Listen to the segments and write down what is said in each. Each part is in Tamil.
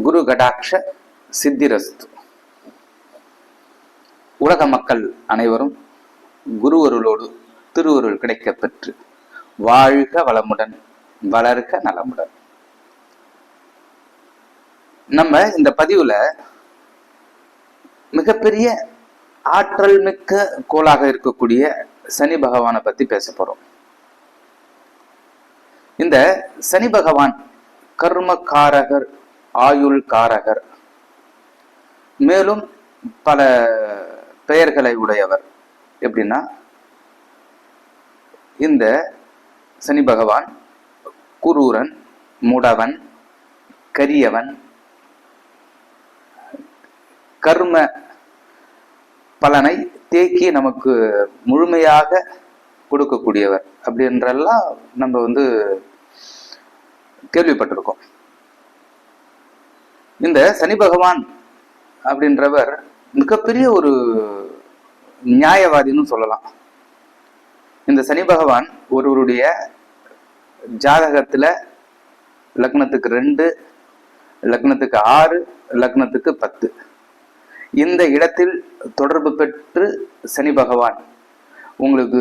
குரு கடாட்ச சித்திரஸ்து. உலக மக்கள் அனைவரும் குருவருளோடு திருவருள் கிடைக்க பெற்று வாழ்க வளமுடன், வளர்க நலமுடன். நம்ம இந்த பதிவுல மிகப்பெரிய ஆற்றல் மிக்க கோளாக இருக்கக்கூடிய சனி பகவானை பத்தி பேச போறோம். இந்த சனி பகவான் கர்மகாரகர், ஆயுள் காரகர், மேலும் பல பெயர்களை உடையவர். எப்படின்னா, இந்த சனி பகவான் குரூரன், முடவன், கரியவன், கர்ம பலனை தேக்கி நமக்கு முழுமையாக கொடுக்கக்கூடியவர் அப்படின்றெல்லாம் நம்ம கேள்விப்பட்டிருக்கோம். இந்த சனி பகவான் அப்படின்றவர் மிகப்பெரிய ஒரு நியாயவாதின்னு சொல்லலாம். இந்த சனி பகவான் ஒருவருடைய ஜாதகத்துல லக்னத்துக்கு 2, லக்னத்துக்கு 6, லக்னத்துக்கு 10 இந்த இடத்தில் தொடர்பு பெற்று சனி பகவான் உங்களுக்கு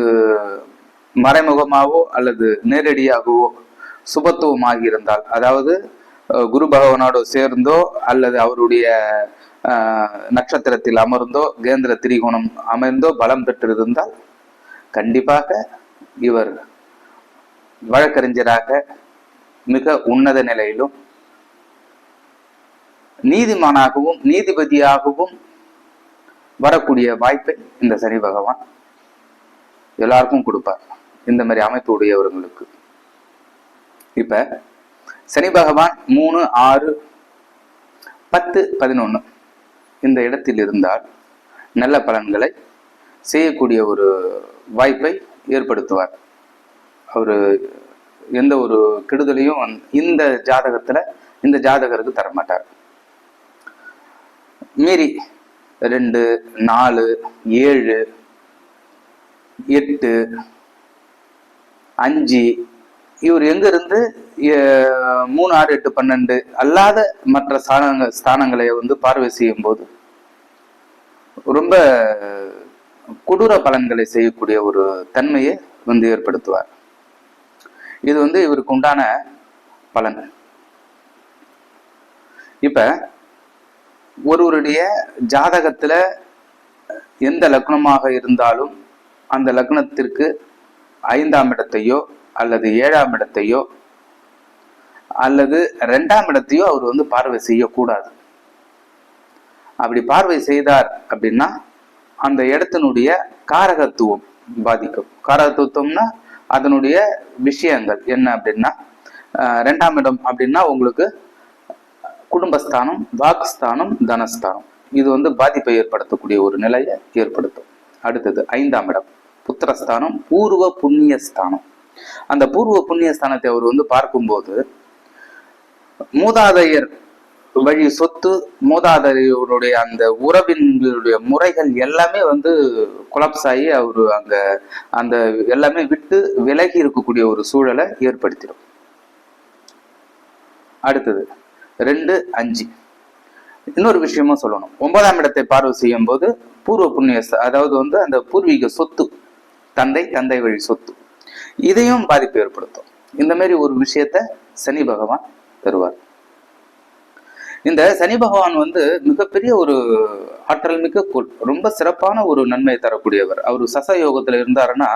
மறைமுகமாகவோ அல்லது நேரடியாகவோ சுபத்துவமாகி இருந்தால், அதாவது குரு பகவானோடு சேர்ந்தோ அல்லது அவருடைய நட்சத்திரத்தில் அமர்ந்தோ கேந்திர திரிகோணம் அமர்ந்தோ பலம் பெற்றிருந்தால் கண்டிப்பாக இவர் வழக்கறிஞராக மிக உன்னத நிலையிலும் நீதிமானாகவும் நீதிபதியாகவும் வரக்கூடிய வாய்ப்பை இந்த சனி பகவான் எல்லாருக்கும் கொடுப்பார், இந்த மாதிரி அமைப்பு உடையவர்களுக்கு. இப்ப சனி பகவான் 3, 6, 10, 11 இந்த இடத்தில் இருந்தால் நல்ல பலன்களை செய்யக்கூடிய ஒரு வாய்ப்பை ஏற்படுத்துவார். அவரு எந்த ஒரு கெடுதலையும் இந்த ஜாதகருக்கு தரமாட்டார். மீறி 2, 4, 7, 8, 5 இவர் எங்க இருந்து 3, 6, 8, 12 அல்லாத மற்ற ஸ்தானங்களை பார்வை செய்யும் போது ரொம்ப கொடூர பலன்களை செய்யக்கூடிய ஒரு தன்மையை ஏற்படுத்துவார். இது இவருக்கு உண்டான பலன். இப்ப ஒருவருடைய ஜாதகத்துல எந்த லக்னமாக இருந்தாலும் அந்த லக்னத்திற்கு 5ஆம் இடத்தையோ அல்லது 7ஆம் இடத்தையோ அல்லது 2ஆம் இடத்தையோ அவர் பார்வை செய்யக்கூடாது. அப்படி பார்வை செய்தார் அப்படின்னா அந்த இடத்தினுடைய காரகத்துவம் பாதிக்கும். காரகத்துவம்னா அதனுடைய விஷயங்கள் என்ன அப்படின்னா, 2ஆம் இடம் அப்படின்னா உங்களுக்கு குடும்பஸ்தானம், வாக்குஸ்தானம், தனஸ்தானம். இது பாதிப்பை ஏற்படுத்தக்கூடிய ஒரு நிலையை ஏற்படுத்தும். அடுத்தது 5ஆம் இடம் புத்திரஸ்தானம், பூர்வ புண்ணிய ஸ்தானம். அந்த பூர்வ புண்ணிய ஸ்தானத்தை அவர் பார்க்கும்போது மூதாதையர் வழி சொத்து, மூதாதையருடைய அந்த உறவினர்களுடைய முறைகள் எல்லாமே கொலாப்ஸ் ஆகி அவரு அந்த எல்லாமே விட்டு விலகி இருக்கக்கூடிய ஒரு சூழலை ஏற்படுத்திடும். அடுத்தது 2, 5 இன்னொரு விஷயமும் சொல்லணும். 9ஆம் இடத்தை பார்வை செய்யும் போது பூர்வ புண்ணிய, அதாவது அந்த பூர்வீக சொத்து, தந்தை வழி சொத்து, இதையும் பாதிப்பு ஏற்படுத்தும். இந்த மாதிரி ஒரு விஷயத்த சனி பகவான் தருவார். இந்த சனி பகவான் மிகப்பெரிய ஒரு ஆற்றல் மிக்க ரொம்ப சிறப்பான ஒரு நன்மையை தரக்கூடியவர். அவர் சச யோகத்துல இருந்தாருன்னா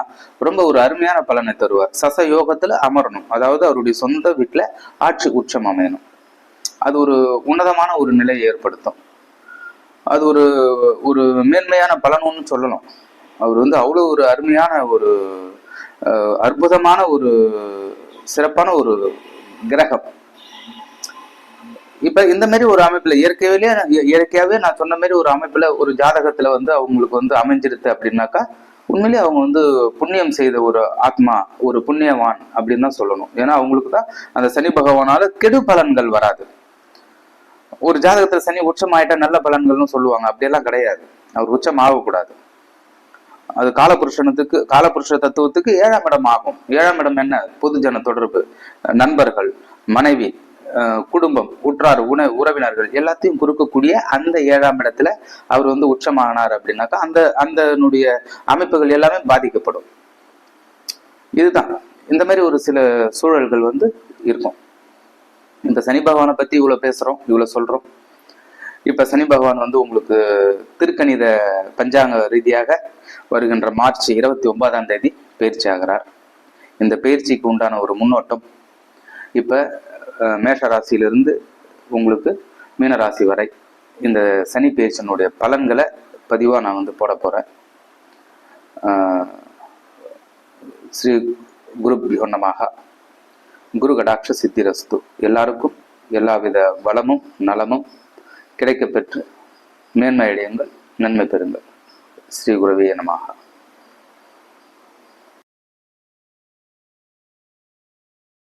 ரொம்ப ஒரு அருமையான பலனை தருவார். சச யோகத்துல அமரணும், அதாவது அவருடைய சொந்த வீட்டுல ஆட்சி உச்சம் அமையணும். அது ஒரு உன்னதமான ஒரு நிலையை ஏற்படுத்தும். அது ஒரு மேன்மையான பலனும்னு சொல்லணும். அவர் அவ்வளவு ஒரு அருமையான ஒரு அற்புதமான ஒரு சிறப்பான ஒரு கிரகம். இப்ப இந்த மாதிரி ஒரு அமைப்புல இயற்கையாவே நான் சொன்ன மாதிரி ஒரு அமைப்புல ஒரு ஜாதகத்துல அவங்களுக்கு அமைஞ்சிருது அப்படின்னாக்கா உண்மையிலேயே அவங்க புண்ணியம் செய்த ஒரு ஆத்மா, ஒரு புண்ணியவான் அப்படின்னு தான் சொல்லணும். ஏன்னா அவங்களுக்கு தான் அந்த சனி பகவானால கெடு பலன்கள் வராது. ஒரு ஜாதகத்துல சனி உச்சம் ஆயிட்டா நல்ல பலன்கள்னு சொல்லுவாங்க, அப்படியெல்லாம் கிடையாது. அவர் உச்சம் ஆகக்கூடாது. அது காலபுருஷ தத்துவத்துக்கு 7ஆம் இடம் ஆகும். 7ஆம் இடம் என்ன? பொதுஜன தொடர்பு, நண்பர்கள், மனைவி, குடும்பம், உற்றார், உறவினர்கள் எல்லாத்தையும் குறுக்கக்கூடிய அந்த 7ஆம் இடத்துல அவர் வந்து உச்சமானார் அப்படின்னாக்கா அந்த அமைப்புகள் எல்லாமே பாதிக்கப்படும். இதுதான் இந்த மாதிரி ஒரு சில சூழல்கள் வந்து இருக்கும். இந்த சனி பகவானை பத்தி இவ்வளவு பேசுறோம், இவ்வளவு சொல்றோம். இப்ப சனி பகவான் வந்து உங்களுக்கு திருக்கணித பஞ்சாங்க ரீதியாக வருகின்ற மார்ச் 29ஆம் தேதி பயிற்சி ஆகிறார். இந்த பயிற்சிக்கு உண்டான ஒரு முன்னோட்டம் இப்ப மேஷ ராசியிலிருந்து உங்களுக்கு மீனராசி வரை இந்த சனி பயிற்சியினுடைய பலன்களை பதிவாக நான் வந்து போட போறேன். ஸ்ரீ குருப்யோ நமஹ. குரு கடாட்ச சித்திரஸ்து. எல்லாருக்கும் எல்லாவித வளமும் நலமும் கிடைக்கப்பெற்று மேன்மையடையுங்கள், நன்மை பெறுங்கள். ஸ்ரீ குருவே நமஹ.